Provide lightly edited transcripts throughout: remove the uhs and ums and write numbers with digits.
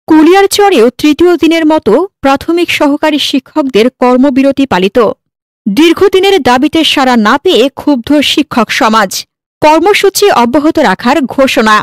কুলিয়ারচরেও তৃতীয় দিনের মতো প্রাথমিক সহকারী শিক্ষকদের কর্মবিরতি পালিত। দীর্ঘদিনের দাবিতে সাড়া না পেয়ে ক্ষুব্ধ শিক্ষক সমাজ। কর্মসূচি অব্যাহত রাখার ঘোষণা।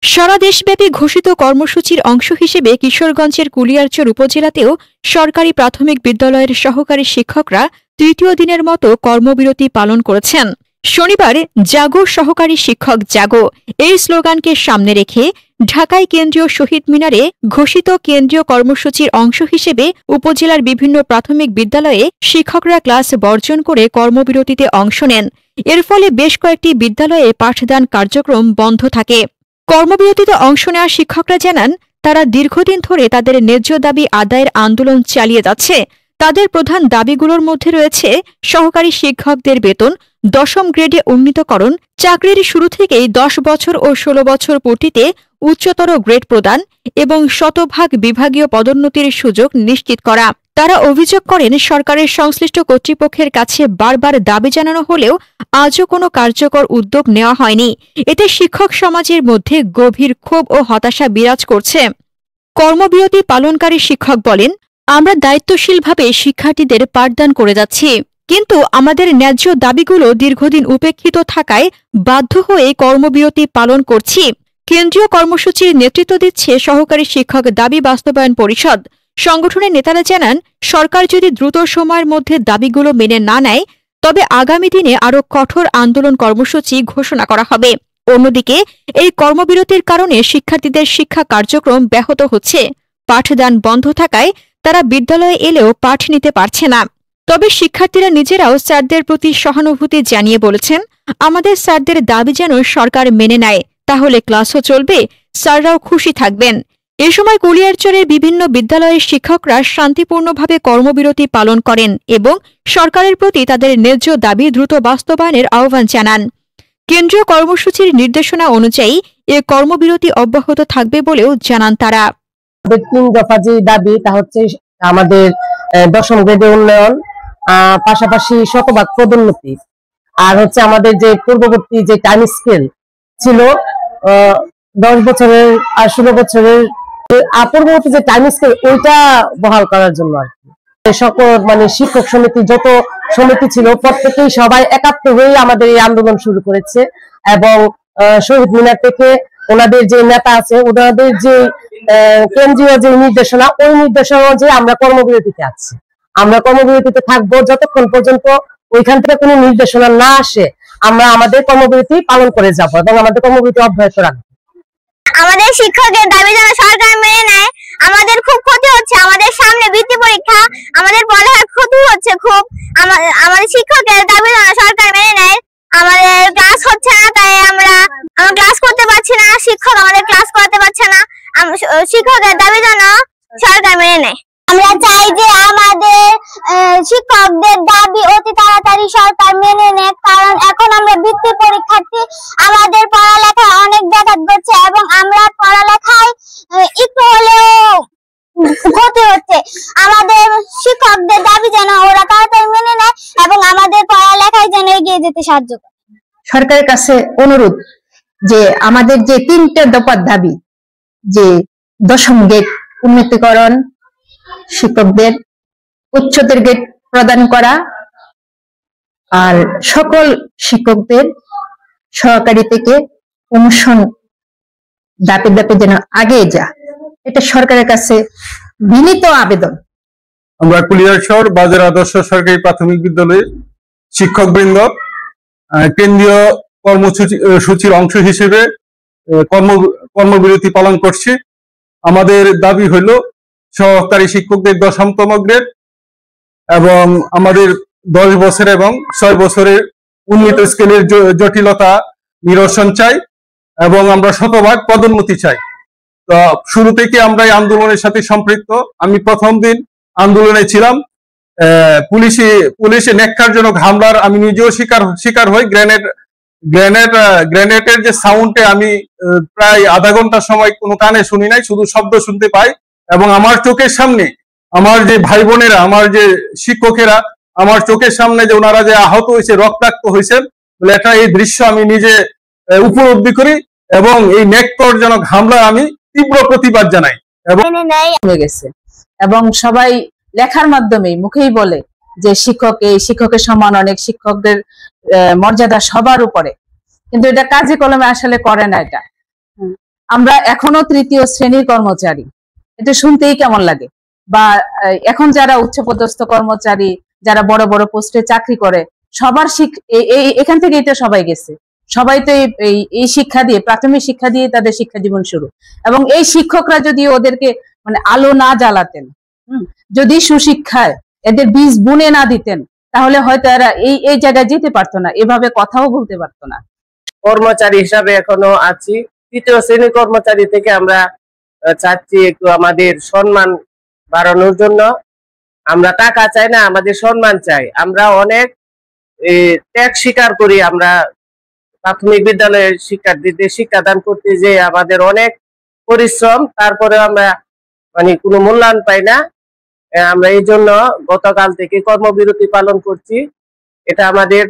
সারা দেশব্যাপী ঘোষিত কর্মসূচির অংশ হিসেবে কিশোরগঞ্জের কুলিয়ারচর উপজেলাতেও সরকারি প্রাথমিক বিদ্যালয়ের সহকারী শিক্ষকরা তৃতীয় দিনের মতো কর্মবিরতি পালন করেছেন। শনিবার জাগো সহকারী শিক্ষক জাগো এই স্লোগানকে সামনে রেখে ঢাকায় কেন্দ্রীয় শহীদ মিনারে ঘোষিত কেন্দ্রীয় কর্মসূচির অংশ হিসেবে উপজেলার বিভিন্ন প্রাথমিক বিদ্যালয়ে শিক্ষকরা ক্লাস বর্জন করে কর্মবিরতিতে অংশ নেন। এর ফলে বেশ কয়েকটি বিদ্যালয়ে পাঠদান কার্যক্রম বন্ধ থাকে। কর্মবিরতিতে অংশ নেওয়া শিক্ষকরা জানান, তারা দীর্ঘদিন ধরে তাদের ন্যায্য দাবি আদায়ের আন্দোলন চালিয়ে যাচ্ছে। তাদের প্রধান দাবিগুলোর মধ্যে রয়েছে সহকারী শিক্ষকদের বেতন 10ম গ্রেডে উন্নীতকরণ, চাকরির শুরু থেকেই 10 বছর ও 16 বছর পূর্তিতে উচ্চতর গ্রেড প্রদান এবং শতভাগ বিভাগীয় পদোন্নতির সুযোগ নিশ্চিত করা। তারা অভিযোগ করেন, সরকারের সংশ্লিষ্ট কর্তৃপক্ষের কাছে বারবার দাবি জানানো হলেও আজও কোনো কার্যকর উদ্যোগ নেওয়া হয়নি। এতে শিক্ষক সমাজের মধ্যে গভীর ক্ষোভ ও হতাশা বিরাজ করছে। কর্মবিরতি পালনকারী শিক্ষক বলেন, আমরা দায়িত্বশীলভাবে শিক্ষার্থীদের পাঠদান করে যাচ্ছি, কিন্তু আমাদের ন্যায্য দাবিগুলো দীর্ঘদিন উপেক্ষিত থাকায় বাধ্য হয়ে কর্মবিরতি পালন করছি। কেন্দ্রীয় কর্মসূচির নেতৃত্ব দিচ্ছে সহকারী শিক্ষক দাবি বাস্তবায়ন পরিষদ। সংগঠনের নেতারা জানান, সরকার যদি দ্রুত সময়ের মধ্যে দাবিগুলো মেনে না নেয়, তবে আগামী দিনে আরও কঠোর আন্দোলন কর্মসূচি ঘোষণা করা হবে। অন্যদিকে এই কর্মবিরতির কারণে শিক্ষার্থীদের শিক্ষা কার্যক্রম ব্যাহত হচ্ছে। পাঠদান বন্ধ থাকায় তারা বিদ্যালয়ে এলেও পাঠ নিতে পারছে না। তবে শিক্ষার্থীরা নিজেরাও স্যারদের প্রতি সহানুভূতি জানিয়ে বলেছেন, আমাদের স্যারদের দাবি যেন সরকার মেনে নেয়, তাহলে ক্লাসও চলবে, স্যাররাও খুশি থাকবেন। এ সময় কুলিয়ারচরের বিভিন্ন বিদ্যালয়ের শিক্ষকরা শান্তিপূর্ণভাবে কর্মবিরতি পালন করেন এবং সরকারের প্রতি তাদের ন্যায্য দাবি দ্রুত বাস্তবায়নের আহ্বান জানান। কেন্দ্রীয় কর্মসূচির নির্দেশনা অনুযায়ী এ কর্মবিরতি অব্যাহত থাকবে বলেও জানান তারা। 3 দফা যে দাবি তা হচ্ছে আমাদের 10ম গ্রেডে উন্নয়ন, পাশাপাশি শতভাগ পদোন্নতি, আর হচ্ছে আমাদের যে পূর্ববর্তী যে টাইম স্কেল ছিল 10 বছরের আর 16 বছরের পূর্ববর্তী যে টাইম স্কেল ওইটা বহাল করার জন্য আর কি। সকল শিক্ষক সমিতি যত সমিতি ছিল প্রত্যেকেই সবাই একাত্ম হয়ে আমাদের এই আন্দোলন শুরু করেছে এবং শহীদ মিনার থেকে ওনাদের যে নেতা আছে ওনাদের যে কেন্দ্রীয় যে নির্দেশনা ওই নির্দেশনা অনুযায়ী আমরা কর্মবিরতিতে আছি। আমরা কর্মবিরতিতে থাকবো যতক্ষণ পর্যন্ত ওইখান থেকে কোনো নির্দেশনা না আসে। আমরা আমাদের কর্মবিরতি পালন করে যাব এবং আমাদের কর্মবিরতি অব্যাহত রাখবো। আমাদের শিক্ষকের দাবি যেন সরকার মেনে নেয়। আমাদের খুব ক্ষতি হচ্ছে, আমাদের সামনে বৃত্তি পরীক্ষা, আমাদের পড়ালেখার ক্ষতি হচ্ছে খুব। আমাদের শিক্ষকের দাবি যেন সরকার মেনে নেয়। আমাদের ক্লাস হচ্ছে না, তাই আমরা ক্লাস করতে পারছি না, শিক্ষক আমাদের ক্লাস করাতে পারছে না। শিক্ষকের দাবি যেন সরকার মেনে নেয়। আমরা চাই যে আমাদের শিক্ষকদের দাবি অতি তাড়াতাড়ি সরকার মেনে নেয়, কারণ এখন আমরা বৃত্তি পরীক্ষার্থী, আমাদের পড়ালেখা অনেক ব্যাঘাত ঘটছে এবং আমরা পড়ালেখায় একটু হলেও ক্ষতি হচ্ছে। আমাদের শিক্ষকদের দাবি যেন ওরা তাড়াতাড়ি মেনে নেয় এবং আমাদের পড়ালেখায় যেন এগিয়ে যেতে সাহায্য করে। সরকারের কাছে অনুরোধ যে আমাদের যে 3টে দফার দাবি, যে 10ম গ্রেড উন্নীতকরণ, শিক্ষকদের উচ্চতর গ্রেড প্রদান করা, আর সকল শিক্ষকদের সহকারী থেকে প্রমোশন ধাপে ধাপে যেন আগে যা, এটা সরকারের কাছে বিনীত আবেদন। আমরা কুলিয়ারচর বাজার আদর্শ সরকারি প্রাথমিক বিদ্যালয়ের শিক্ষকবৃন্দ কেন্দ্রীয় কর্মসূচির অংশ হিসেবে কর্মবিরতি পালন করছি। আমাদের দাবি হইল সহকারী শিক্ষকদের 10তম গ্রেড এবং আমাদের 10 বছর এবং 6 বছরের উন্নীত স্কেলের জটিলতা নিরসন চাই এবং আমরা শতভাগ পদোন্নতি চাই। তো শুরু থেকে আমরা এই আন্দোলনের সাথে সম্পৃক্ত। আমি প্রথম দিন আন্দোলনে ছিলাম। পুলিশে ন্যাক্কারজনক হামলার আমি নিজেও শিকার হই। গ্রেনেডের যে সাউন্ডে আমি প্রায় আধা ঘন্টা সময় কোনো কানে শুনি নাই, শুধু শব্দ শুনতে পাই এবং আমার চোখের সামনে আমার যে ভাই বোনেরা, আমার যে শিক্ষকেরা, আমার চোখের সামনে যে ওনারা যে আহত হয়েছে, রক্তাক্ত হয়েছেন, এটা এই দৃশ্য আমি নিজে উপলব্ধি করি এবং এই ন্যাক্কারজনক হামলা আমি তীব্র প্রতিবাদ জানাই। মেনে নেয়। হয়ে গেছে এবং সবাই লেখার মাধ্যমে মুখেই বলে যে শিক্ষকের সম্মান অনেক, শিক্ষকদের মর্যাদা সবার উপরে, কিন্তু এটা কাজে কলমে আসলে করে না। এটা আমরা এখনো তৃতীয় শ্রেণীর কর্মচারী, এটা শুনতেই কেমন লাগে। বা এখন যারা উচ্চপদস্থ কর্মচারী, যারা বড় বড় পোস্টে চাকরি করে, সবার এখান থেকে এটা সবাই গেছে। সবাই তো এই শিক্ষা দিয়ে, প্রাথমিক শিক্ষা দিয়ে তাদের শিক্ষা জীবন শুরু। এবং এই শিক্ষকরা যদি ওদেরকে মানে আলো না জ্বালাতেন, যদি সুশিক্ষায় এদের বীজ বুনে না দিতেন, তাহলে হয়তো এরা এই জায়গায় যেতে পারতো না, এভাবে কথাও বলতে পারতো না। কর্মচারী হিসাবে এখনো আছি। তৃতীয় শ্রেণীর কর্মচারী থেকে আমরা চাচ্ছি একটু আমাদের সম্মান বাড়ানোর জন্য। আমরা টাকা চাই না, আমাদের সম্মান চাই। আমরা অনেক ত্যাগ স্বীকার করি। আমরা প্রাথমিক বিদ্যালয়ের শিক্ষার্থীদের শিক্ষাদান করতে যে আমাদের অনেক পরিশ্রম, তারপরে আমরা মানে কোনো মূল্যায়ন পাই না। আমরা এই জন্য গতকাল থেকে কর্মবিরতি পালন করছি। এটা আমাদের